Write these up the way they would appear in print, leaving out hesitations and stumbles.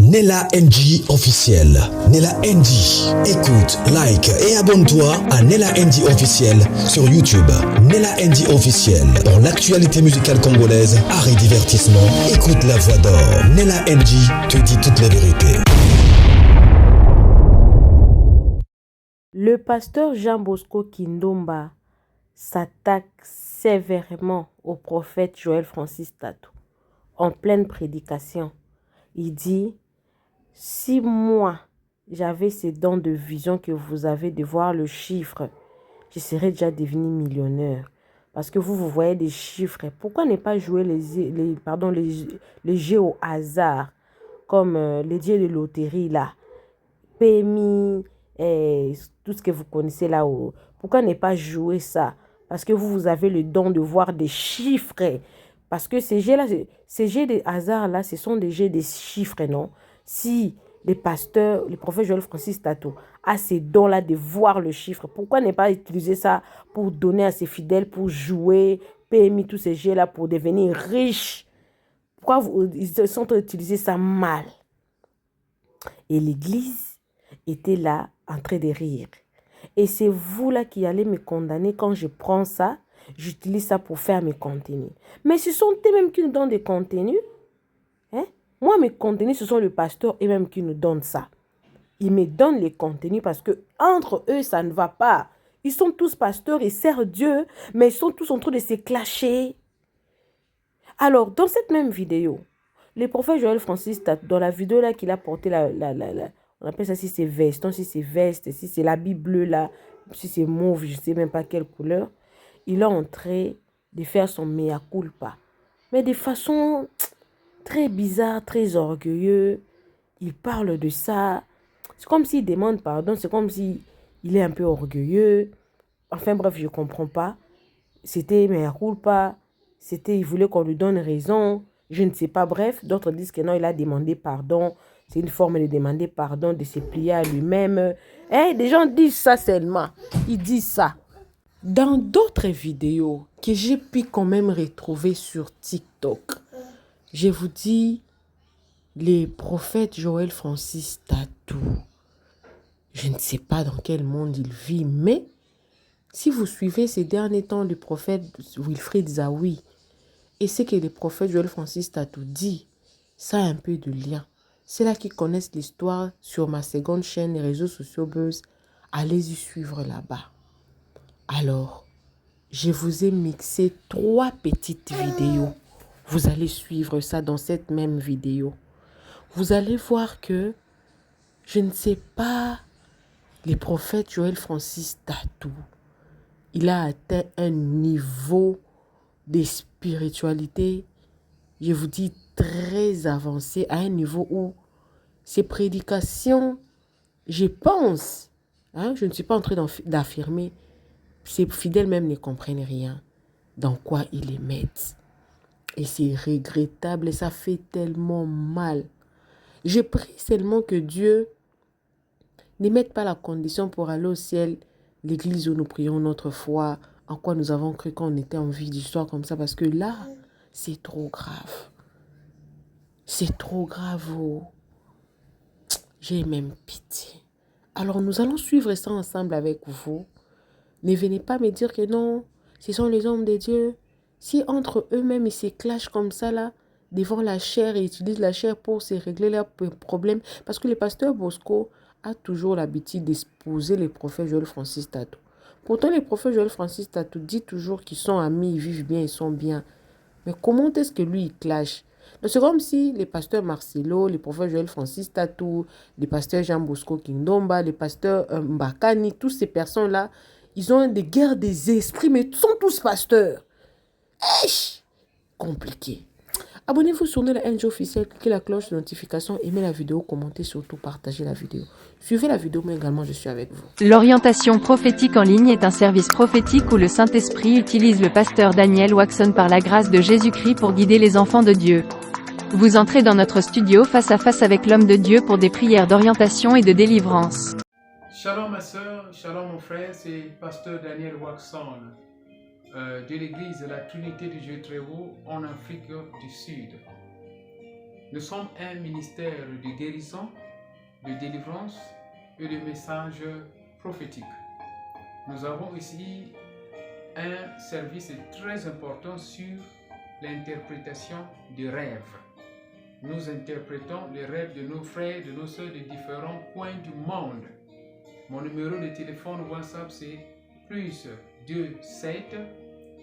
Nella NG officiel. Nella NG. Écoute, like et abonne-toi à Nella NG officiel sur YouTube. Nella NG officiel. Pour l'actualité musicale congolaise, art et divertissement, écoute la voix d'or. Nella NG te dit toute la vérité. Le pasteur Jean Bosco Kindomba s'attaque sévèrement au prophète Joël Francis Tatou en pleine prédication. Il dit: si moi j'avais ces dons de vision que vous avez de voir le chiffre, je serais déjà devenu millionnaire. Parce que vous voyez des chiffres. Pourquoi ne pas jouer les jeux au hasard, comme les jeux de loterie là, PMI, et tout ce que vous connaissez là-haut. Pourquoi ne pas jouer ça? Parce que vous avez le don de voir des chiffres. Parce que ces jeux-là, ces jeux de hasard-là, ce sont des jeux de chiffres, non? Si les pasteurs, le prophète Joël Francis Tatou a ces dons-là de voir le chiffre, pourquoi ne pas utiliser ça pour donner à ses fidèles, pour jouer, PMI, tous ces jeux-là, pour devenir riches? Pourquoi ils sont en train d'utiliser ça mal? Et l'Église était là en train de rire. Et c'est vous là qui allez me condamner quand je prends ça, j'utilise ça pour faire mes contenus. Mais ce sont eux-mêmes qui nous donnent des contenus. Hein? Moi, mes contenus, ce sont les pasteurs eux-mêmes qui nous donnent ça. Ils me donnent les contenus parce que entre eux, ça ne va pas. Ils sont tous pasteurs, ils servent Dieu, mais ils sont tous en train de se clasher. Alors, dans cette même vidéo, le prophète Joël Francis, dans la vidéo là qu'il a porté on appelle ça si c'est veston, si c'est veste, si c'est l'habit bleu là, si c'est mauve, je ne sais même pas quelle couleur. Il est en train de faire son mea culpa. Mais de façon très bizarre, très orgueilleux. Il parle de ça. C'est comme s'il demande pardon, c'est comme s'il est un peu orgueilleux. Enfin bref, je ne comprends pas. C'était mea culpa. Il voulait qu'on lui donne raison. Je ne sais pas, bref. D'autres disent que non, il a demandé pardon. C'est une forme de demander pardon, de se plier à lui-même. Des gens disent ça seulement. Ils disent ça. Dans d'autres vidéos que j'ai pu quand même retrouver sur TikTok, je vous dis, le prophète Joël Francis Tatou, je ne sais pas dans quel monde il vit, mais si vous suivez ces derniers temps le prophète Wilfried Zawi et ce que le prophète Joël Francis Tatou dit, ça a un peu de lien. C'est là qui connaissent l'histoire sur ma seconde chaîne, les réseaux sociaux Buzz. Allez-y suivre là-bas. Alors, je vous ai mixé 3 petites vidéos. Vous allez suivre ça dans cette même vidéo. Vous allez voir que, je ne sais pas, le prophète Joël Francis Tatou, il a atteint un niveau de spiritualité, je vous dis, très avancé, à un niveau où ses prédications, je pense, je ne suis pas en train d'affirmer, ses fidèles même ne comprennent rien dans quoi ils les mettent. Et c'est regrettable et ça fait tellement mal. Je prie seulement que Dieu ne mette pas la condition pour aller au ciel, l'église où nous prions notre foi, en quoi nous avons cru qu'on était en vie d'histoire comme ça, parce que là, c'est trop grave. C'est trop grave. Oh. J'ai même pitié. Alors nous allons suivre ça ensemble avec vous. Ne venez pas me dire que non, ce sont les hommes de Dieu. Si entre eux-mêmes ils se clashent comme ça là, devant la chair et utilisent la chair pour se régler leurs problèmes, parce que le pasteur Bosco a toujours l'habitude d'exposer les prophètes Joël Francis Tatou. Pourtant, les prophètes Joël Francis Tatou dit toujours qu'ils sont amis, ils vivent bien, ils sont bien. Mais comment est-ce que lui, il clash? C'est comme si les pasteurs Marcelo, les prophètes Joël Francis Tatou, les pasteurs Jean Bosco Kindomba, les pasteurs Mbakani, toutes ces personnes-là, ils ont des guerres des esprits, mais ils sont tous pasteurs. Compliqué. Abonnez-vous sur la NG officielle, cliquez la cloche de notification, aimez la vidéo, commentez, surtout partagez la vidéo. Suivez la vidéo, mais également je suis avec vous. L'orientation prophétique en ligne est un service prophétique où le Saint-Esprit utilise le pasteur Daniel Waxon par la grâce de Jésus-Christ pour guider les enfants de Dieu. Vous entrez dans notre studio face à face avec l'homme de Dieu pour des prières d'orientation et de délivrance. Shalom ma soeur, shalom mon frère, c'est pasteur Daniel Waxon de l'église de la Trinité du Dieu Très Haut en Afrique du Sud. Nous sommes un ministère de guérison, de délivrance et de messages prophétiques. Nous avons ici un service très important sur l'interprétation des rêves. Nous interprétons les rêves de nos frères, de nos soeurs de différents coins du monde. Mon numéro de téléphone WhatsApp c'est plus 27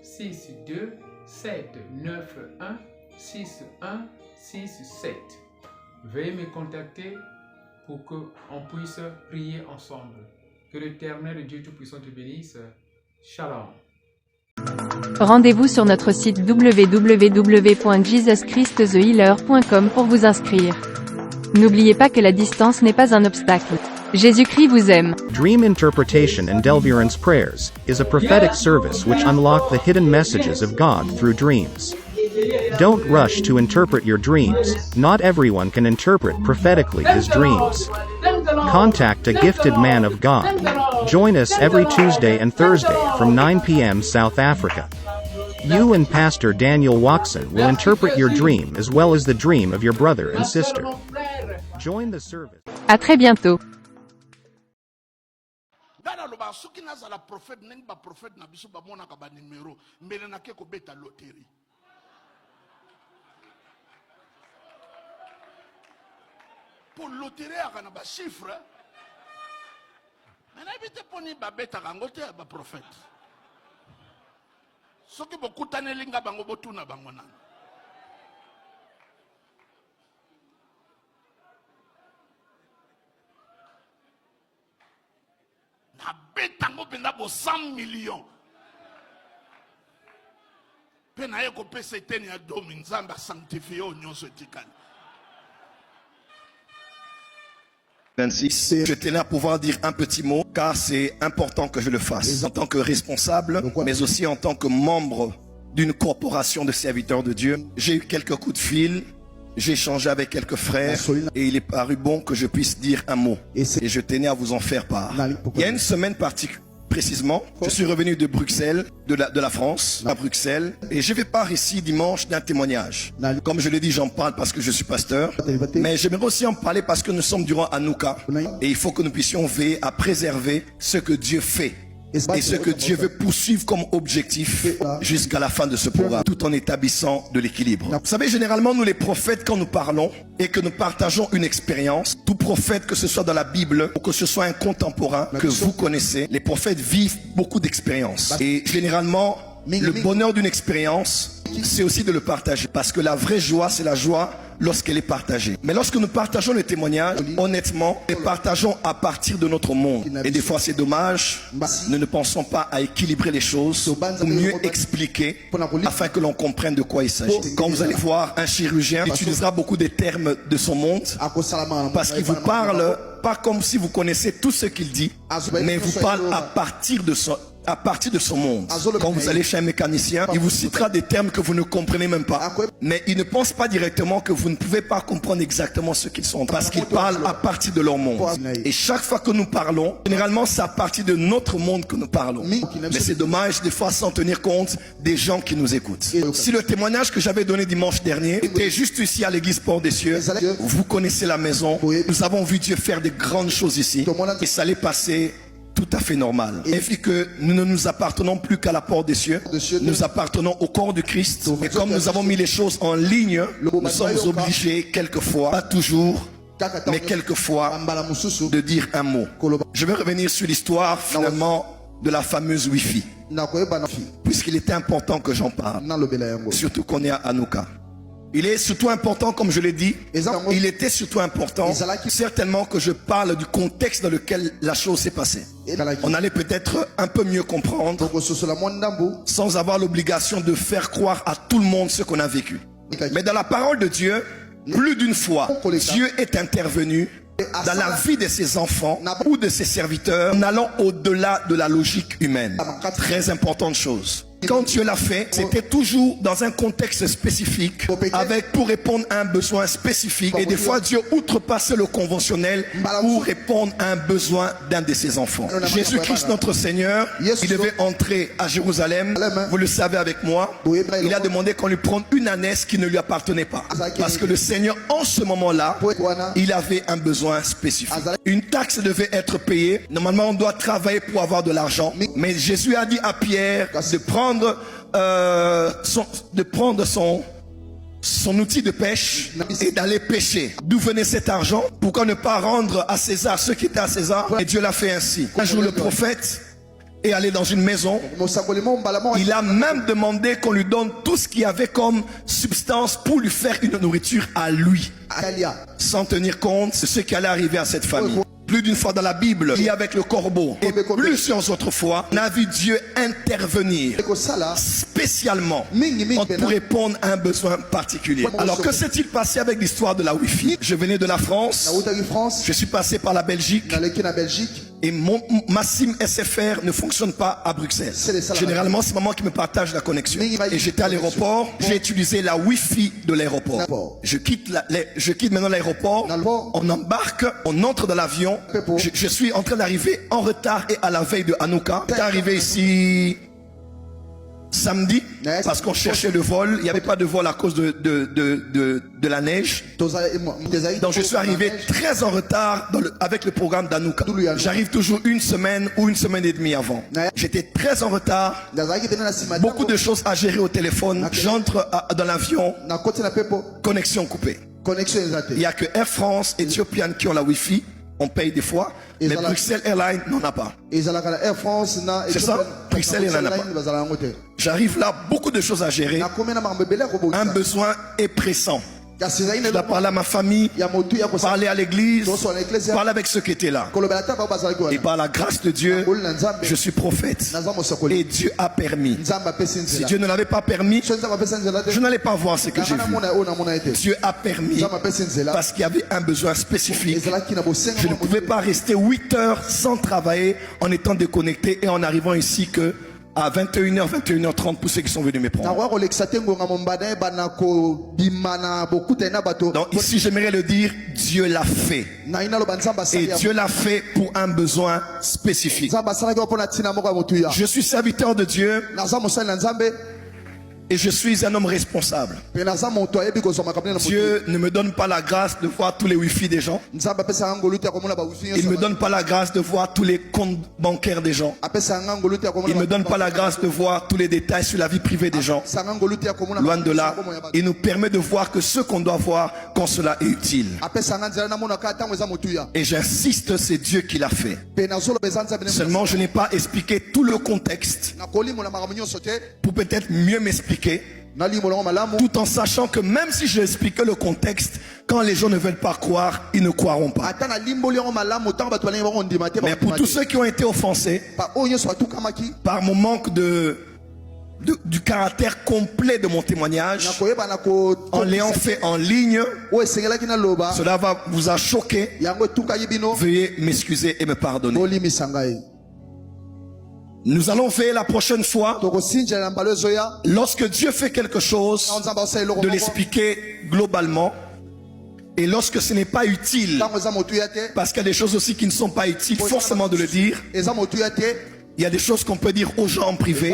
62 791 6167. Veuillez me contacter pour qu'on puisse prier ensemble. Que l'Éternel Dieu Tout-Puissant te bénisse. Shalom. Rendez-vous sur notre site www.jesuschristthehealer.com pour vous inscrire. N'oubliez pas que la distance n'est pas un obstacle. Jésus-Christ vous aime. Dream Interpretation and Deliverance Prayers is a prophetic service which unlock the hidden messages of God through dreams. Don't rush to interpret your dreams. Not everyone can interpret prophetically his dreams. Contact a gifted man of God. Join us every Tuesday and Thursday from 9 p.m. South Africa. You and Pastor Daniel Watson will interpret your dream as well as the dream of your brother and sister. Join the service. À très bientôt. Soki nazala prophète ndenge ba prophète na biso ba monaka ba numéro mbele na ke ko beta loterie. Pour loterie akana ba chiffre. Mais na bité poni ba beta kango te ba prophète. Soki bokutane linga bango botuna bango nana. Na betango penda bo 100 millions. Pena yeko pesa eteni ya domi nzamba sanctifié o nyonso etikali. 26. Je tenais à pouvoir dire un petit mot car c'est important que je le fasse en tant que responsable mais aussi en tant que membre d'une corporation de serviteurs de Dieu. J'ai eu quelques coups de fil. J'ai échangé avec quelques frères et il est paru bon que je puisse dire un mot. Et je tenais à vous en faire part. Il y a une semaine précisément, je suis revenu de Bruxelles, de la France, à Bruxelles, et je vais part ici dimanche d'un témoignage. Comme je l'ai dit, j'en parle parce que je suis pasteur, mais j'aimerais aussi en parler parce que nous sommes durant Hanouka et il faut que nous puissions veiller à préserver ce que Dieu fait. Et ce que Dieu veut poursuivre comme objectif jusqu'à la fin de ce programme, tout en établissant de l'équilibre. Vous savez, généralement, nous les prophètes, quand nous parlons et que nous partageons une expérience, tout prophète, que ce soit dans la Bible ou que ce soit un contemporain que vous connaissez, les prophètes vivent beaucoup d'expériences. Et généralement, le bonheur d'une expérience, c'est aussi de le partager. Parce que la vraie joie, c'est la joie lorsqu'elle est partagée. Mais lorsque nous partageons les témoignages, honnêtement, les partageons à partir de notre monde. Et des fois, c'est dommage. Nous ne pensons pas à équilibrer les choses pour mieux expliquer afin que l'on comprenne de quoi il s'agit. Quand vous allez voir un chirurgien, il utilisera beaucoup des termes de son monde parce qu'il vous parle pas comme si vous connaissez tout ce qu'il dit, mais vous parle à partir de son monde. Quand vous allez chez un mécanicien, il vous citera des termes que vous ne comprenez même pas. Mais il ne pense pas directement que vous ne pouvez pas comprendre exactement ce qu'ils sont. Parce qu'ils parlent à partir de leur monde. Et chaque fois que nous parlons, généralement c'est à partir de notre monde que nous parlons. Mais c'est dommage des fois sans tenir compte des gens qui nous écoutent. Si le témoignage que j'avais donné dimanche dernier était juste ici à l'église Port des Cieux, vous connaissez la maison. Nous avons vu Dieu faire des grandes choses ici. Et ça allait passer tout à fait normal. Et puis que nous ne nous appartenons plus qu'à la porte des cieux, nous appartenons au corps du Christ. Et comme nous avons mis les choses en ligne, nous sommes obligés quelquefois, pas toujours, mais quelquefois, de dire un mot. Je vais revenir sur l'histoire finalement de la fameuse Wi-Fi, puisqu'il était important que j'en parle, surtout qu'on est à Hanouka. Il est surtout important, comme je l'ai dit, il était surtout important, certainement que je parle du contexte dans lequel la chose s'est passée. On allait peut-être un peu mieux comprendre, sans avoir l'obligation de faire croire à tout le monde ce qu'on a vécu. Mais dans la parole de Dieu, plus d'une fois, Dieu est intervenu dans la vie de ses enfants ou de ses serviteurs en allant au-delà de la logique humaine. Très importante chose. Quand Dieu l'a fait, c'était toujours dans un contexte spécifique, avec pour répondre à un besoin spécifique. Et des fois, Dieu outrepassait le conventionnel pour répondre à un besoin d'un de ses enfants. Jésus-Christ, notre Seigneur, il devait entrer à Jérusalem. Vous le savez avec moi. Il a demandé qu'on lui prenne une ânesse qui ne lui appartenait pas. Parce que le Seigneur, en ce moment-là, il avait un besoin spécifique. Une taxe devait être payée. Normalement, on doit travailler pour avoir de l'argent. Mais Jésus a dit à Pierre de prendre son outil de pêche et d'aller pêcher. D'où venait cet argent? Pourquoi ne pas rendre à César ce qui était à César? Et Dieu l'a fait ainsi. Un jour, le prophète est allé dans une maison. Il a même demandé qu'on lui donne tout ce qu'il y avait comme substance pour lui faire une nourriture à lui, sans tenir compte de ce qui allait arriver à cette famille. Plus d'une fois dans la Bible, il y a avec le corbeau. Et plusieurs autres fois, on a vu Dieu intervenir spécialement pour répondre à un besoin particulier. Alors que s'est-il passé avec l'histoire de la Wi-Fi? Je venais de la France, je suis passé par la Belgique. Et ma SIM SFR ne fonctionne pas à Bruxelles. Généralement, c'est maman qui me partage la connexion. Et j'étais à l'aéroport, j'ai utilisé la Wi-Fi de l'aéroport. Je quitte maintenant l'aéroport, on embarque, on entre dans l'avion. Je suis en train d'arriver en retard et à la veille de Hanouka. J'étais arrivé ici samedi parce qu'on cherchait le vol. Il n'y avait pas de vol à cause de la neige. Donc je suis arrivé très en retard avec le programme d'Hanouka. J'arrive toujours une semaine ou une semaine et demie avant. J'étais très en retard. Beaucoup de choses à gérer au téléphone. J'entre dans l'avion. Connexion coupée. Il n'y a que Air France et Ethiopian qui ont la Wi-Fi. On paye des fois, mais Bruxelles Airlines n'en a pas. C'est ça? Bruxelles n'en a pas. J'arrive là, beaucoup de choses à gérer. Un besoin est pressant. Je dois parler à ma famille, parler à l'église, parler avec ceux qui étaient là. Et par la grâce de Dieu, je suis prophète. Et Dieu a permis. Si Dieu ne l'avait pas permis, je n'allais pas voir ce que j'ai vu. Dieu a permis parce qu'il y avait un besoin spécifique. Je ne pouvais pas rester 8 heures sans travailler en étant déconnecté et en arrivant ici que à 21h, 21h30 pour ceux qui sont venus me prendre. Donc ici j'aimerais le dire, Dieu l'a fait. Et Dieu l'a fait pour un besoin spécifique. Je suis serviteur de Dieu. Et je suis un homme responsable. Dieu ne me donne pas la grâce de voir tous les Wi-Fi des gens. Il ne me donne pas la grâce de voir tous les comptes bancaires des gens. Il ne me donne pas la grâce de voir tous les détails sur la vie privée des gens. Loin de là, il nous permet de voir que ce qu'on doit voir quand cela est utile. Et j'insiste, c'est Dieu qui l'a fait. Seulement, je n'ai pas expliqué tout le contexte pour peut-être mieux m'expliquer. Tout en sachant que même si je explique le contexte, quand les gens ne veulent pas croire, ils ne croiront pas. Mais pour tous ceux qui ont été offensés par mon manque du caractère complet de mon témoignage, en l'ayant fait en ligne, cela va vous a choqué. Veuillez m'excuser et me pardonner. Nous allons faire la prochaine fois, lorsque Dieu fait quelque chose, de l'expliquer globalement. Et lorsque ce n'est pas utile, parce qu'il y a des choses aussi qui ne sont pas utiles, forcément de le dire. Il y a des choses qu'on peut dire aux gens en privé.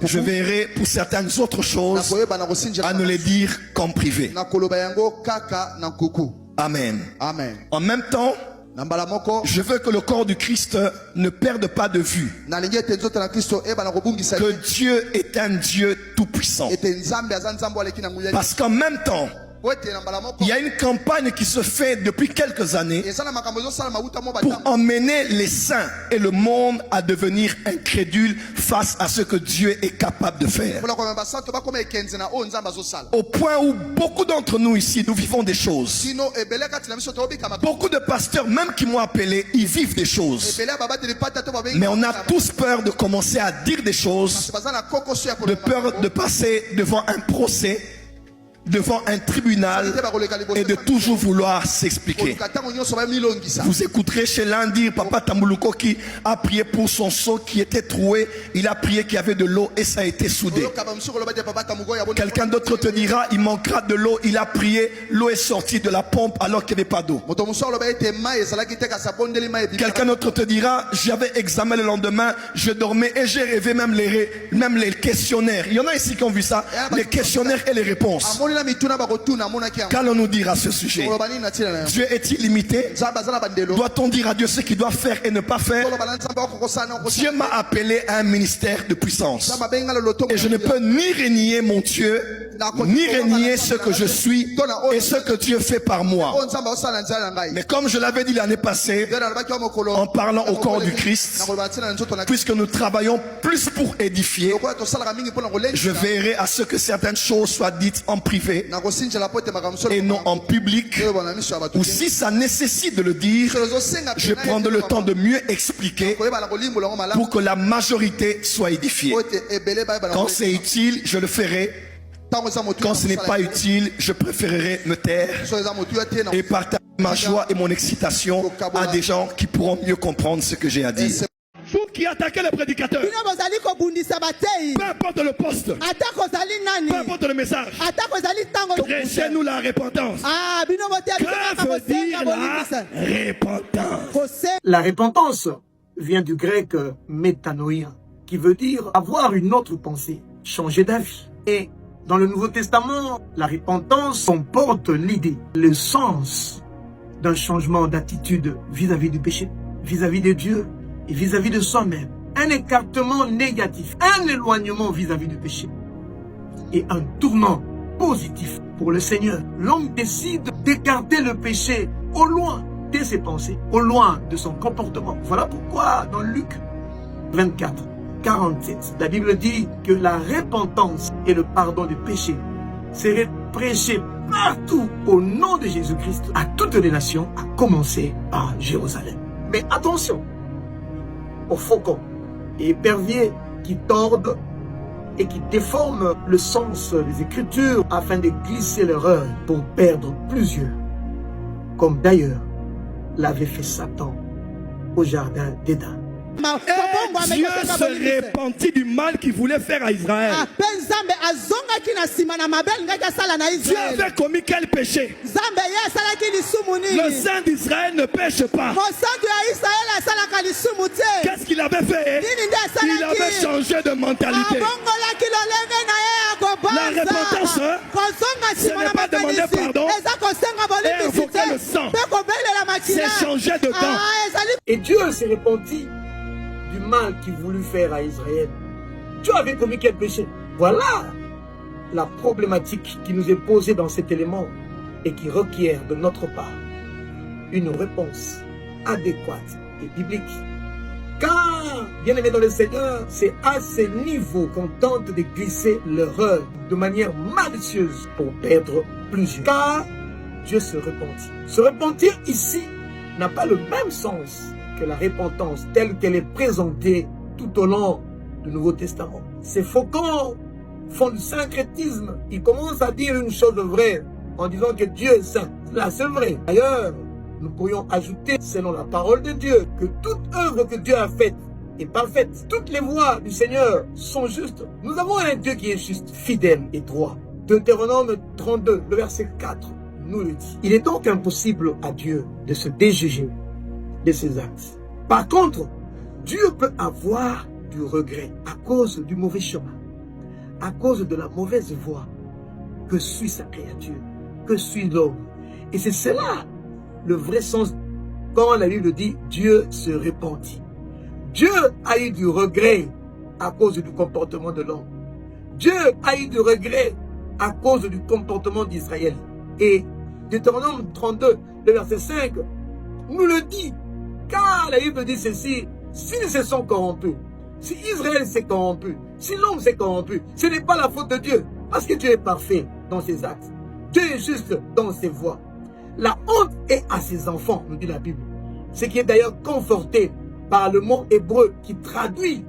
Je verrai pour certaines autres choses à ne les dire qu'en privé. Amen. En même temps, je veux que le corps du Christ ne perde pas de vue que Dieu est un Dieu tout-puissant. Parce qu'en même temps, il y a une campagne qui se fait depuis quelques années pour emmener les saints et le monde à devenir incrédules face à ce que Dieu est capable de faire. Au point où beaucoup d'entre nous ici, nous vivons des choses. Beaucoup de pasteurs, même qui m'ont appelé, ils vivent des choses. Mais on a tous peur de commencer à dire des choses, de peur de passer devant un procès. devant un tribunal et de toujours vouloir s'expliquer. Vous écouterez chez l'un dire, Papa Tambuluko qui a prié pour son seau qui était troué, il a prié qu'il y avait de l'eau et ça a été soudé. Quelqu'un d'autre te dira, il manquera de l'eau, il a prié, l'eau est sortie de la pompe alors qu'il n'y avait pas d'eau. Quelqu'un d'autre te dira, j'avais examen le lendemain, je dormais et j'ai rêvé même les questionnaires. Il y en a ici qui ont vu ça, les questionnaires et les réponses. Qu'allons nous dire à ce sujet? Dieu est illimité? Doit-on dire à Dieu ce qu'il doit faire et ne pas faire? Dieu m'a appelé à un ministère de puissance. Et je ne peux ni renier mon Dieu, ni renier ce que je suis et ce que Dieu fait par moi. Mais comme je l'avais dit l'année passée, en parlant au corps du Christ, puisque nous travaillons plus pour édifier, je veillerai à ce que certaines choses soient dites en privé et non en public, ou si ça nécessite de le dire, je prendrai le temps de mieux expliquer pour que la majorité soit édifiée. Quand c'est utile, je le ferai. Quand ce n'est pas utile, je préférerai me taire et partager ma joie et mon excitation à des gens qui pourront mieux comprendre ce que j'ai à dire. Vous qui attaquez le prédicateur, peu importe le poste, peu importe le message, prêchez-nous la repentance. Que veut dire la repentance? La repentance vient du grec métanoïa, qui veut dire avoir une autre pensée, changer d'avis. Et dans le Nouveau Testament, la repentance comporte l'idée, le sens d'un changement d'attitude vis-à-vis du péché, vis-à-vis de Dieu et vis-à-vis de soi-même. Un écartement négatif, un éloignement vis-à-vis du péché et un tournant positif pour le Seigneur. L'homme décide d'écarter le péché au loin de ses pensées, au loin de son comportement. Voilà pourquoi dans Luc 24, 47, la Bible dit que la repentance et le pardon des péchés seraient prêchés partout au nom de Jésus-Christ à toutes les nations, à commencer par Jérusalem. Mais attention aux faucons et éperviers qui tordent et qui déforment le sens des Écritures afin de glisser l'erreur pour perdre plusieurs, comme d'ailleurs l'avait fait Satan au jardin d'Éden. Et Dieu se repentit du mal qu'il voulait faire à Israël. Dieu avait commis quel péché? Le Saint d'Israël ne pêche pas. Qu'est-ce qu'il avait fait? Il avait changé de mentalité. La repentance, ce n'est pas demander pardon et invoquer le sang. C'est changer de temps. Et Dieu s'est repenti du mal qu'il voulut faire à Israël. Dieu avait commis quel péché? Voilà la problématique qui nous est posée dans cet élément et qui requiert de notre part une réponse adéquate et biblique. Car, bien aimé dans le Seigneur, c'est à ce niveau qu'on tente de glisser l'erreur de manière malicieuse pour perdre plusieurs. Car Dieu se repentit. Se repentir ici n'a pas le même sens que la repentance telle qu'elle est présentée tout au long du Nouveau Testament. Ces faucons font du syncrétisme. Ils commencent à dire une chose vraie en disant que Dieu est saint. Là, c'est vrai. D'ailleurs, nous pourrions ajouter, selon la parole de Dieu, que toute œuvre que Dieu a faite est parfaite. Toutes les voies du Seigneur sont justes. Nous avons un Dieu qui est juste, fidèle et droit. Deutéronome 32, le verset 4, nous le dit. Il est donc impossible à Dieu de se déjuger de ses actes. Par contre, Dieu peut avoir du regret à cause du mauvais chemin, à cause de la mauvaise voie que suit sa créature, que suit l'homme. Et c'est cela le vrai sens quand la Bible dit Dieu se repentit. Dieu a eu du regret à cause du comportement de l'homme. Dieu a eu du regret à cause du comportement d'Israël. Et Deutéronome 32, le verset 5, nous le dit. Car la Bible dit ceci, s'ils se sont corrompus, si Israël s'est corrompu, si l'homme s'est corrompu, ce n'est pas la faute de Dieu, parce que Dieu est parfait dans ses actes. Dieu est juste dans ses voies. La honte est à ses enfants, nous dit la Bible. Ce qui est d'ailleurs conforté par le mot hébreu qui traduit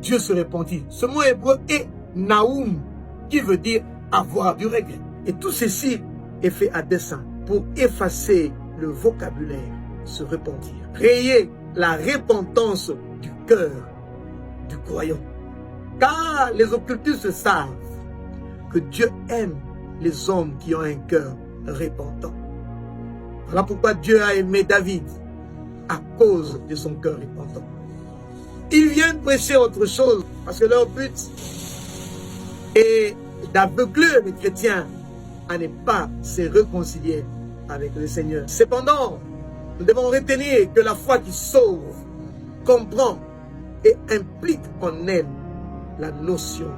Dieu se repentit. Ce mot hébreu est Naoum, qui veut dire avoir du regret. Et tout ceci est fait à dessein pour effacer le vocabulaire, se repentir, créer la repentance du cœur du croyant. Car les occultistes savent que Dieu aime les hommes qui ont un cœur repentant. Voilà pourquoi Dieu a aimé David à cause de son cœur repentant. Ils viennent prêcher autre chose parce que leur but est d'aveugler les chrétiens à ne pas se réconcilier avec le Seigneur. Cependant, nous devons retenir que la foi qui sauve comprend et implique en elle la notion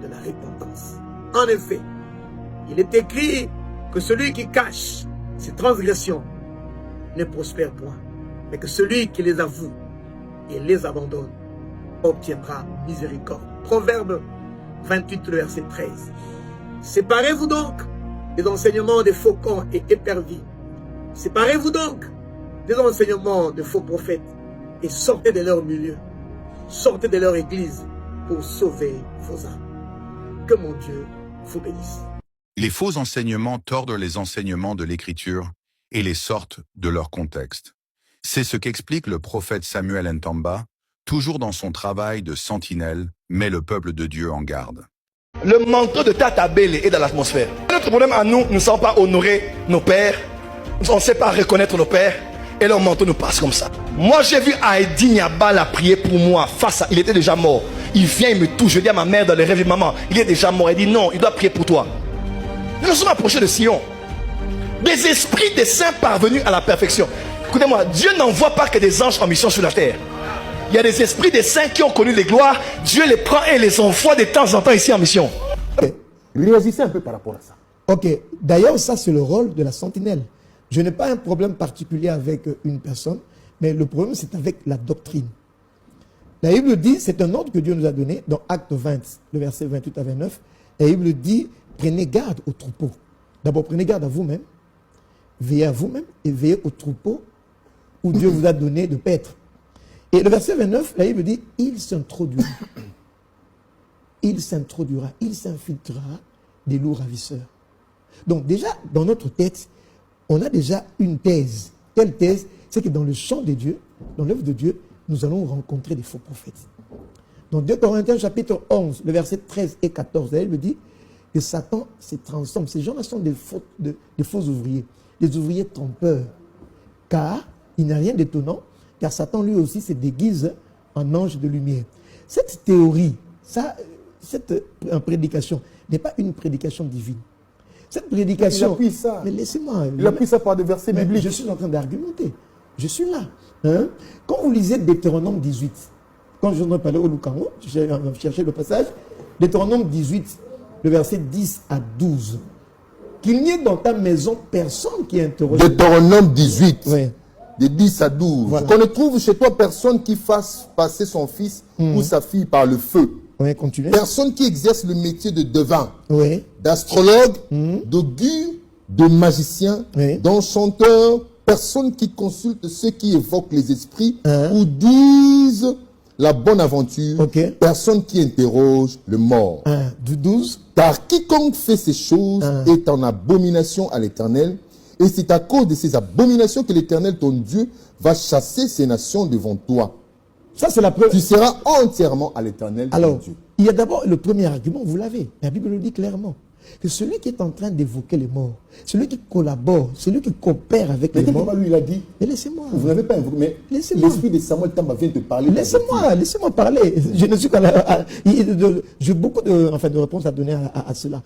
de la repentance. En effet, il est écrit que celui qui cache ses transgressions ne prospère point, mais que celui qui les avoue et les abandonne obtiendra miséricorde. Proverbe 28, le verset 13. Séparez-vous donc des enseignements des faucons et éperviers. Séparez-vous donc des enseignements de faux prophètes et sortez de leur milieu. Sortez de leur église pour sauver vos âmes. Que mon Dieu vous bénisse. Les faux enseignements tordent les enseignements de l'Écriture et les sortent de leur contexte. C'est ce qu'explique le prophète Samuel Ntamba, toujours dans son travail de sentinelle, met le peuple de Dieu en garde. Le manteau de Tata Bele est dans l'atmosphère. Notre problème à nous, nous ne savons pas honorer nos pères, on ne sait pas reconnaître nos pères, et leur manteau nous passe comme ça. Moi, j'ai vu Aïdi Niabala prier pour moi face à... Il était déjà mort. Il vient, il me touche. Je dis à ma mère dans les rêves, maman, il est déjà mort. Elle dit non, il doit prier pour toi. Nous sommes approchés de Sion. Des esprits des saints parvenus à la perfection. Écoutez-moi, Dieu n'envoie pas que des anges en mission sur la terre. Il y a des esprits des saints qui ont connu les gloires. Dieu les prend et les envoie de temps en temps ici en mission. Réagissez un peu par rapport à ça. Ok, d'ailleurs ça c'est le rôle de la sentinelle. Je n'ai pas un problème particulier avec une personne, mais le problème c'est avec la doctrine. La Bible dit, c'est un ordre que Dieu nous a donné dans Acte 20, le verset 28 à 29. La Bible dit, prenez garde aux troupeaux. D'abord prenez garde à vous-même, veillez à vous-même et veillez aux troupeaux où Dieu vous a donné de paître. Et le verset 29, la Bible dit, il s'introduira, il s'infiltrera des loups ravisseurs. Donc déjà, dans notre tête, on a déjà une thèse. Quelle thèse? C'est que dans le champ de Dieu, dans l'œuvre de Dieu, nous allons rencontrer des faux prophètes. Dans 2 Corinthiens chapitre 11, le verset 13 et 14, la Bible dit que Satan se transforme. Ces gens-là sont des faux ouvriers, des ouvriers trompeurs. Car il n'y a rien d'étonnant, car Satan lui aussi se déguise en ange de lumière. Cette théorie, cette prédication n'est pas une prédication divine. Cette prédication... Il appuie ça. Mais laissez-moi... Il appuie ça par des versets bibliques. Je suis en train d'argumenter. Je suis là. Hein? Quand vous lisez Deutéronome 18, quand je parler au Lucango, je cherchais le passage, Deutéronome 18, le verset 10 à 12. Qu'il n'y ait dans ta maison personne qui interroge... Deutéronome 18, oui. De 10 à 12. Voilà. Qu'on ne trouve chez toi personne qui fasse passer son fils ou sa fille par le feu. Oui, continuez. Personne qui exerce le métier de devin, oui. d'astrologue, d'augure, de magicien, d'enchanteur, personne qui consulte ceux qui évoquent les esprits ou disent la bonne aventure, personne qui interroge le mort. Du 12. Car quiconque fait ces choses est en abomination à l'Éternel, et c'est à cause de ces abominations que l'Éternel, ton Dieu, va chasser ces nations devant toi. Ça, c'est la preuve. Tu seras entièrement à l'Éternel, ton Dieu. Il y a d'abord le premier argument, vous l'avez. La Bible le dit clairement. Que celui qui est en train d'évoquer les morts, celui qui collabore, celui qui coopère avec les morts... lui, il a dit... Mais laissez-moi. Vous n'avez pas invoqué, mais l'esprit de Samuel Tamba vient de parler. Laissez-moi parler. Je ne suis qu'à la... J'ai beaucoup de réponses à donner à cela.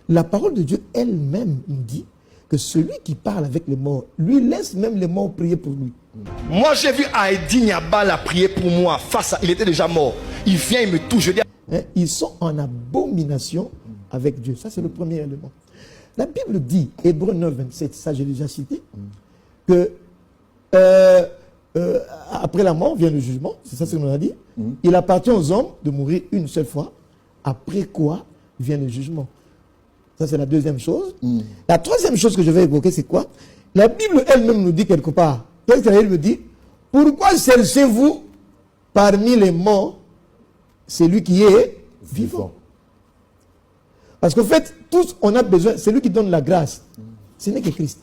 La parole de Dieu elle-même nous dit que celui qui parle avec les morts, lui laisse même les morts prier pour lui. Moi, j'ai vu Aïdi Niabala prier pour moi face à... Il était déjà mort. Il vient, il me touche. Je dis... Ils sont en abomination avec Dieu. Ça, c'est le premier élément. La Bible dit, Hébreux 9, 27, ça j'ai déjà cité, que après la mort vient le jugement. C'est ça ce qu'on a dit. Il appartient aux hommes de mourir une seule fois. Après quoi vient le jugement. Ça, c'est la deuxième chose. La troisième chose que je vais évoquer, c'est quoi? La Bible elle-même nous dit quelque part. Qu'est-ce que la Bible dit? Pourquoi cherchez-vous parmi les morts celui qui est vivant? Parce qu'en fait, tous, on a besoin, c'est lui qui donne la grâce. Ce n'est que Christ.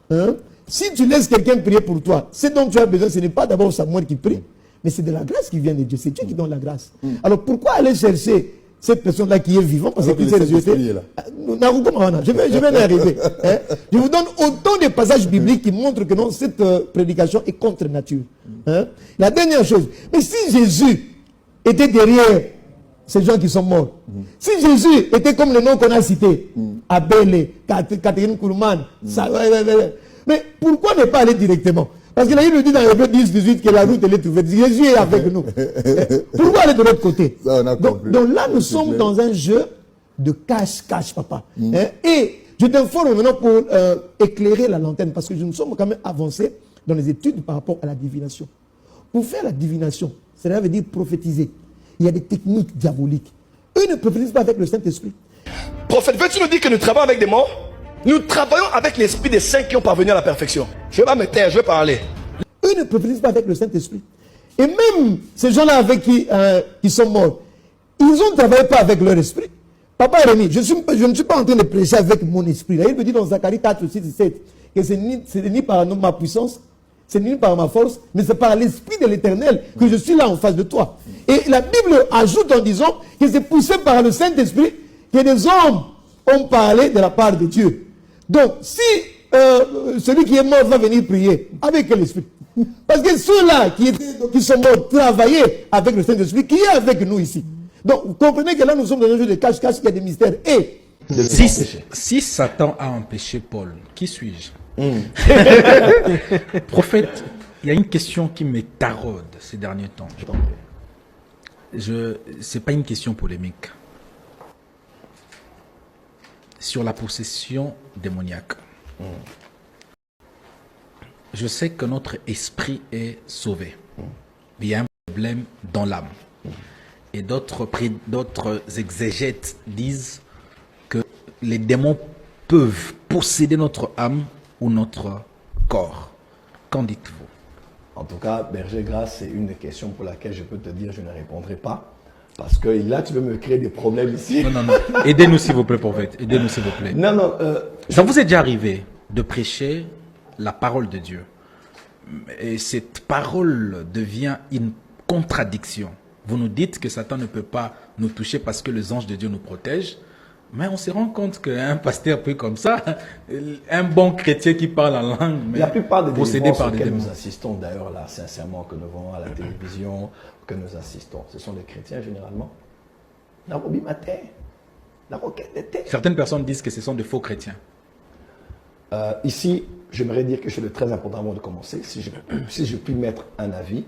Hein? Si tu laisses quelqu'un prier pour toi, ce dont tu as besoin, ce n'est pas d'abord Samuel qui prie, mais c'est de la grâce qui vient de Dieu. C'est Dieu qui donne la grâce. Alors pourquoi aller chercher cette personne-là qui est vivante, parce que je vais y arriver. Hein? Je vous donne autant de passages bibliques qui montrent que non, cette prédication est contre nature. Hein? La dernière chose, mais si Jésus était derrière ces gens qui sont morts, si Jésus était comme le nom qu'on a cité, Abel, Catherine Kourman, mais pourquoi ne pas aller directement? Parce que la Bible dit dans Hébreux 10-18 que la route elle est trouvée. Jésus est avec nous. Pourquoi aller de l'autre côté? Donc là, nous sommes dans un jeu de cache-cache, papa. Hein? Et je t'informe maintenant pour éclairer la lanterne, parce que nous sommes quand même avancés dans les études par rapport à la divination. Pour faire la divination, cela veut dire prophétiser. Il y a des techniques diaboliques. Eux ne prophétisent pas avec le Saint-Esprit. Prophète, veux-tu nous dire que nous travaillons avec des morts? Nous travaillons avec l'esprit des saints qui ont parvenu à la perfection. Je ne vais pas me taire, je vais parler. Eux ne prophétisent pas avec le Saint-Esprit. Et même ces gens-là avec qui sont morts, ils ne travaillé pas avec leur esprit. Papa Rémi, je ne suis pas en train de prêcher avec mon esprit. Là, il me dit dans Zacharie 4, 6 et 7 que ce n'est ni par ma puissance, ce n'est ni par ma force, mais c'est par l'esprit de l'Éternel que je suis là en face de toi. Et la Bible ajoute en disant que c'est poussé par le Saint-Esprit que des hommes ont parlé de la part de Dieu. Donc, si celui qui est mort va venir prier, avec quel esprit? Parce que ceux-là qui sont morts travaillaient avec le Saint-Esprit qui est avec nous ici. Donc, vous comprenez que là, nous sommes dans un jeu de cache-cache, il y a des mystères. Et si Satan a empêché Paul, qui suis-je? Prophète, il y a une question qui me taraude ces derniers temps. Ce n'est pas une question polémique. Sur la possession démoniaque. Je sais que notre esprit est sauvé. Il y a un problème dans l'âme. Et d'autres exégètes disent que les démons peuvent posséder notre âme ou notre corps. Qu'en dites-vous? En tout cas, Berger Grasse, c'est une des questions pour laquelle je peux te dire je ne répondrai pas. Parce que là, tu veux me créer des problèmes ici. Non. Aidez-nous s'il vous plaît, prophète. Aidez-nous s'il vous plaît. Non. Ça vous est déjà arrivé de prêcher la parole de Dieu. Et cette parole devient une contradiction. Vous nous dites que Satan ne peut pas nous toucher parce que les anges de Dieu nous protègent. Mais on se rend compte qu'un pasteur peut comme ça, un bon chrétien qui parle en langue, mais la plupart des délivrances auxquelles démons. nous assistons d'ailleurs là, sincèrement, que nous voyons à la télévision, que nous assistons, ce sont des chrétiens généralement. La robe matin, la roquette d'été. Certaines personnes disent que ce sont de faux chrétiens. Ici, j'aimerais dire quelque chose de très important avant de commencer. Si je puis mettre un avis,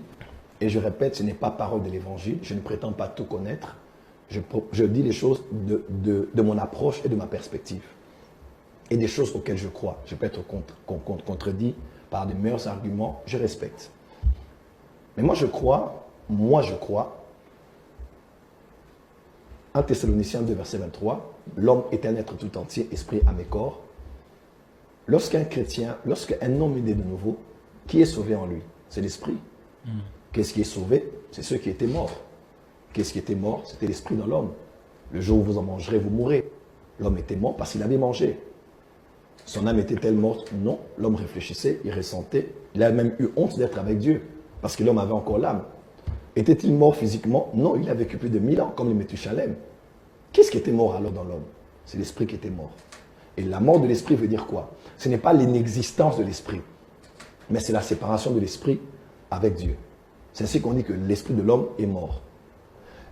et je répète, ce n'est pas parole de l'évangile, je ne prétends pas tout connaître. Je dis les choses de mon approche et de ma perspective. Et des choses auxquelles je crois. Je peux être contredit par de meilleurs arguments, je respecte. Mais moi je crois, 1 Thessaloniciens 2, verset 23, l'homme est un être tout entier, esprit, âme et corps. Lorsqu'un chrétien, lorsqu'un homme est né de nouveau, qui est sauvé en lui? C'est l'esprit. Qu'est-ce qui est sauvé? C'est ceux qui étaient morts. Qu'est-ce qui était mort? C'était l'esprit dans l'homme. Le jour où vous en mangerez, vous mourrez. L'homme était mort parce qu'il avait mangé. Son âme était-elle morte? Non. L'homme réfléchissait, il ressentait. Il a même eu honte d'être avec Dieu parce que l'homme avait encore l'âme. Était-il mort physiquement? Non, il a vécu plus de 1000 ans comme le Méthusalem. Qu'est-ce qui était mort alors dans l'homme? C'est l'esprit qui était mort. Et la mort de l'esprit veut dire quoi? Ce n'est pas l'inexistence de l'esprit, mais c'est la séparation de l'esprit avec Dieu. C'est ainsi qu'on dit que l'esprit de l'homme est mort.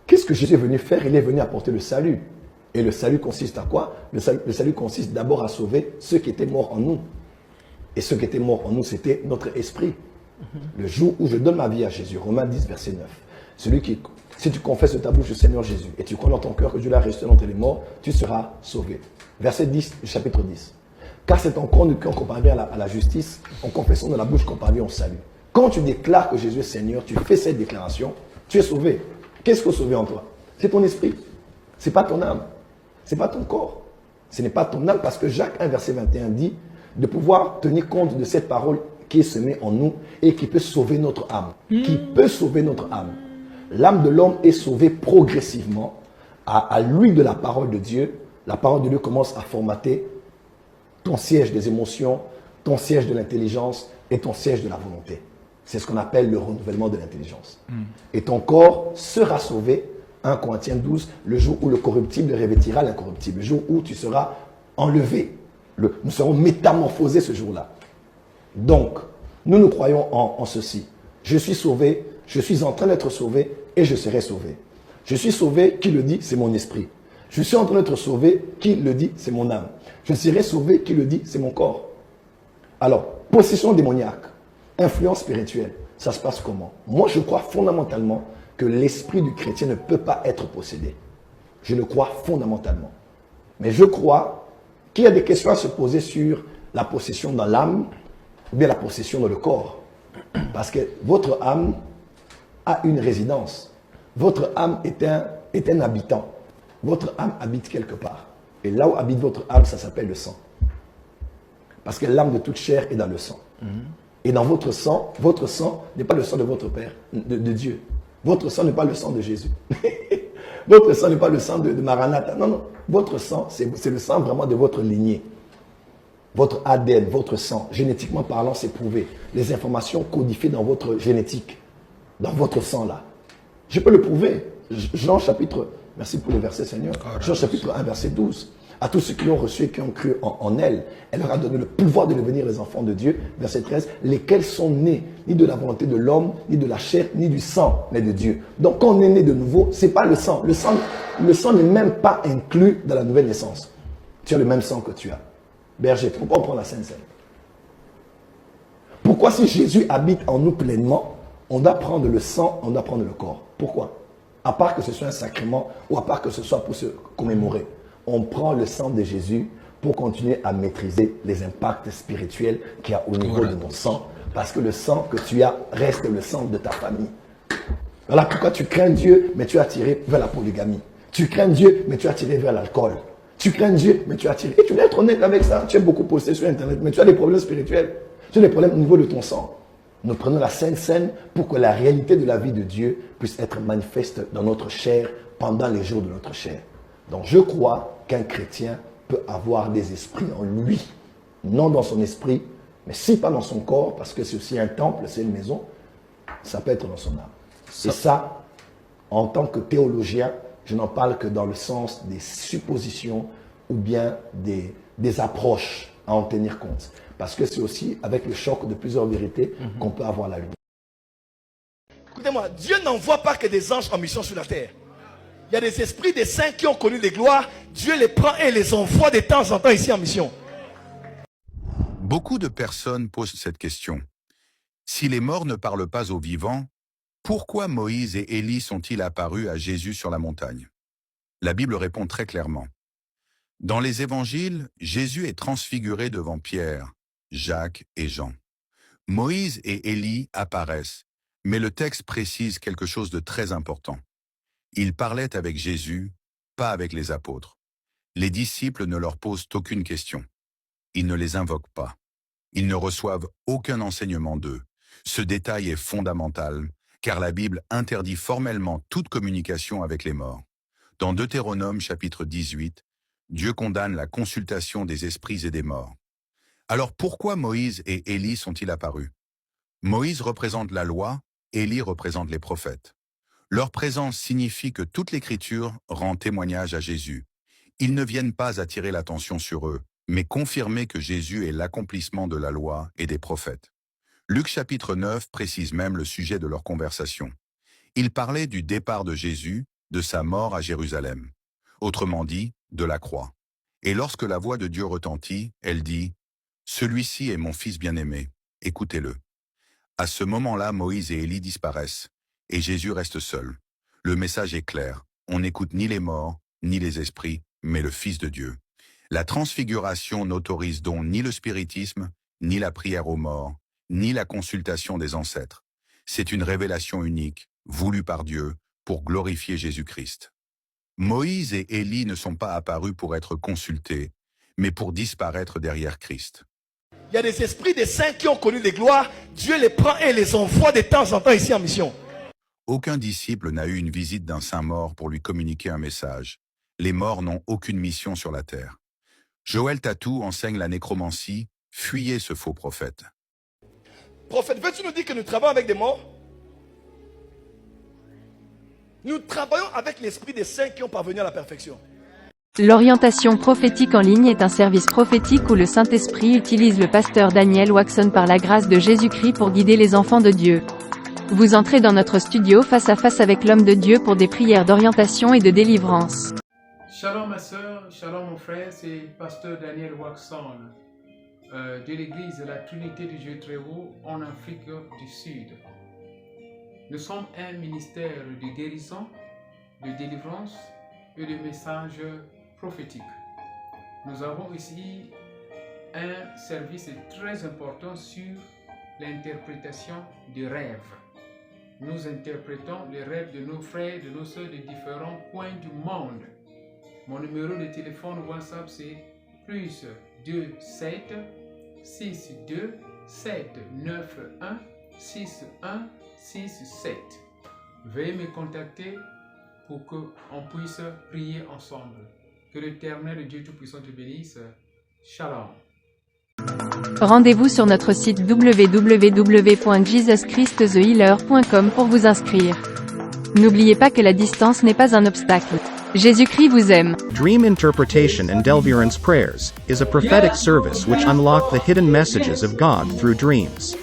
Qu'est-ce que Jésus est venu faire? Il est venu apporter le salut. Et le salut consiste à quoi? Le salut consiste d'abord à sauver ceux qui étaient morts en nous. Et ceux qui étaient morts en nous, c'était notre esprit. Le jour où je donne ma vie à Jésus, Romains 10, verset 9. Si tu confesses de ta bouche le Seigneur Jésus et tu crois dans ton cœur que Dieu l'a ressuscité entre les morts, tu seras sauvé. Verset 10 du chapitre 10. Car c'est en croyant du cœur qu'on parvient à la justice, en confessant de la bouche qu'on parvient au salut. Quand tu déclares que Jésus est Seigneur, tu fais cette déclaration, tu es sauvé. Qu'est-ce qu'il faut sauver en toi? C'est ton esprit. Ce n'est pas ton âme. Ce n'est pas ton corps. Ce n'est pas ton âme parce que Jacques 1, verset 21 dit de pouvoir tenir compte de cette parole qui est semée en nous et qui peut sauver notre âme. Qui peut sauver notre âme. L'âme de l'homme est sauvée progressivement à l'huile de la parole de Dieu la parole de Dieu commence à formater ton siège des émotions, ton siège de l'intelligence et ton siège de la volonté. C'est ce qu'on appelle le renouvellement de l'intelligence. Et ton corps sera sauvé, 1 Corinthiens 12, le jour où le corruptible revêtira l'incorruptible, le jour où tu seras enlevé. Nous serons métamorphosés ce jour-là. Donc, nous croyons en ceci. Je suis sauvé, je suis en train d'être sauvé et je serai sauvé. Je suis sauvé, qui le dit? C'est mon esprit. Je suis en train d'être sauvé, qui le dit? C'est mon âme. Je serai sauvé, qui le dit? C'est mon corps. Alors, possession démoniaque, influence spirituelle, ça se passe comment? Moi, je crois fondamentalement que l'esprit du chrétien ne peut pas être possédé. Je le crois fondamentalement. Mais je crois qu'il y a des questions à se poser sur la possession dans l'âme ou bien la possession dans le corps. Parce que votre âme a une résidence. Votre âme est un habitant. Votre âme habite quelque part. Et là où habite votre âme, ça s'appelle le sang. Parce que l'âme de toute chair est dans le sang. Et dans votre sang n'est pas le sang de votre Père, de Dieu. Votre sang n'est pas le sang de Jésus. Votre sang n'est pas le sang de Maranatha. Non, non. Votre sang, c'est le sang vraiment de votre lignée. Votre ADN, votre sang, génétiquement parlant, c'est prouvé. Les informations codifiées dans votre génétique, dans votre sang là. Je peux le prouver. Jean chapitre, merci pour le verset Seigneur. Jean chapitre 1, verset 12. À tous ceux qui l'ont reçu et qui ont cru en elle, elle leur a donné le pouvoir de devenir les enfants de Dieu. Verset 13, lesquels sont nés ni de la volonté de l'homme, ni de la chair, ni du sang, mais de Dieu. Donc quand on est né de nouveau, c'est pas le sang. Le sang n'est même pas inclus dans la nouvelle naissance. Tu as le même sang que tu as. Berger, pourquoi on prend la Sainte Seine? Pourquoi si Jésus habite en nous pleinement, on doit prendre le sang, on doit prendre le corps? Pourquoi? À part que ce soit un sacrement ou à part que ce soit pour se commémorer. On prend le sang de Jésus pour continuer à maîtriser les impacts spirituels qu'il y a au niveau de mon sang. Parce que le sang que tu as reste le sang de ta famille. Voilà pourquoi tu crains Dieu, mais tu es attiré vers la polygamie. Tu crains Dieu, mais tu es attiré vers l'alcool. Tu crains Dieu, mais tu es attiré. Et tu dois être honnête avec ça. Tu es beaucoup posté sur Internet, mais tu as des problèmes spirituels. Tu as des problèmes au niveau de ton sang. Nous prenons la Sainte Seine pour que la réalité de la vie de Dieu puisse être manifeste dans notre chair pendant les jours de notre chair. Donc je crois qu'un chrétien peut avoir des esprits en lui, non dans son esprit, mais si pas dans son corps, parce que c'est aussi un temple, c'est une maison, ça peut être dans son âme. Et ça, en tant que théologien, je n'en parle que dans le sens des suppositions ou bien des approches à en tenir compte. Parce que c'est aussi avec le choc de plusieurs vérités qu'on peut avoir la lumière. Écoutez-moi, Dieu n'envoie pas que des anges en mission sur la terre. Il y a des esprits des saints qui ont connu les gloires. Dieu les prend et les envoie de temps en temps ici en mission. Beaucoup de personnes posent cette question. Si les morts ne parlent pas aux vivants, pourquoi Moïse et Élie sont-ils apparus à Jésus sur la montagne? La Bible répond très clairement. Dans les évangiles, Jésus est transfiguré devant Pierre, Jacques et Jean. Moïse et Élie apparaissent, mais le texte précise quelque chose de très important. Ils parlaient avec Jésus, pas avec les apôtres. Les disciples ne leur posent aucune question. Ils ne les invoquent pas. Ils ne reçoivent aucun enseignement d'eux. Ce détail est fondamental, car la Bible interdit formellement toute communication avec les morts. Dans Deutéronome chapitre 18, Dieu condamne la consultation des esprits et des morts. Alors pourquoi Moïse et Élie sont-ils apparus? Moïse représente la loi, Élie représente les prophètes. Leur présence signifie que toute l'Écriture rend témoignage à Jésus. Ils ne viennent pas attirer l'attention sur eux, mais confirmer que Jésus est l'accomplissement de la loi et des prophètes. Luc chapitre 9 précise même le sujet de leur conversation. Il parlait du départ de Jésus, de sa mort à Jérusalem. Autrement dit, de la croix. Et lorsque la voix de Dieu retentit, elle dit « Celui-ci est mon fils bien-aimé, écoutez-le ». À ce moment-là, Moïse et Élie disparaissent, et Jésus reste seul. Le message est clair, on n'écoute ni les morts, ni les esprits, mais le Fils de Dieu. La transfiguration n'autorise donc ni le spiritisme, ni la prière aux morts, ni la consultation des ancêtres. C'est une révélation unique, voulue par Dieu, pour glorifier Jésus-Christ. Moïse et Élie ne sont pas apparus pour être consultés, mais pour disparaître derrière Christ. Il y a des esprits des saints qui ont connu les gloires. Dieu les prend et les envoie de temps en temps ici en mission. Aucun disciple n'a eu une visite d'un saint mort pour lui communiquer un message, les morts n'ont aucune mission sur la terre. Joël Tatou enseigne la nécromancie, fuyez ce faux prophète. Prophète, veux-tu nous dire que nous travaillons avec des morts? Nous travaillons avec l'esprit des saints qui ont parvenu à la perfection. L'orientation prophétique en ligne est un service prophétique où le Saint-Esprit utilise le pasteur Daniel Waxon par la grâce de Jésus-Christ pour guider les enfants de Dieu. Vous entrez dans notre studio face à face avec l'homme de Dieu pour des prières d'orientation et de délivrance. Shalom ma soeur, shalom mon frère, c'est pasteur Daniel Waxon de l'église de la Trinité du Dieu très haut en Afrique du Sud. Nous sommes un ministère de guérison, de délivrance et de messages prophétiques. Nous avons ici un service très important sur l'interprétation des rêves. Nous interprétons les rêves de nos frères, de nos soeurs de différents coins du monde. Mon numéro de téléphone WhatsApp c'est plus 27 62 791 6167. Veuillez me contacter pour qu'on puisse prier ensemble. Que l'Éternel Dieu Tout-Puissant te bénisse. Shalom. Rendez-vous sur notre site www.jesuschristthehealer.com pour vous inscrire. N'oubliez pas que la distance n'est pas un obstacle. Jésus-Christ vous aime. Dream Interpretation and Deliverance Prayers is a prophetic service which unlock the hidden messages of God through dreams.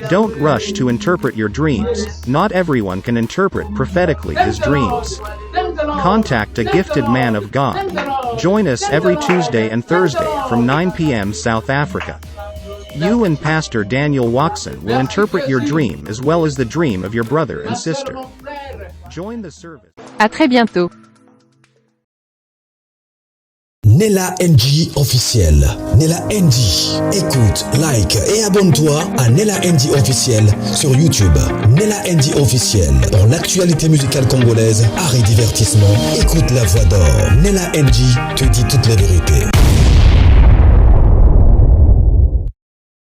Don't rush to interpret your dreams. Not everyone can interpret prophetically his dreams. Contact a gifted man of God. Join us every Tuesday and Thursday from 9 p.m. South Africa. You and Pastor Daniel Waxon will interpret your dream as well as the dream of your brother and sister. Join the service. À très bientôt. Nella NG officiel. Nella NG. Écoute, like et abonne-toi à Nella NG officiel sur YouTube. Nella NG officiel. Pour l'actualité musicale congolaise, art et divertissement, écoute la voix d'or. Nella NG te dit toutes les vérités.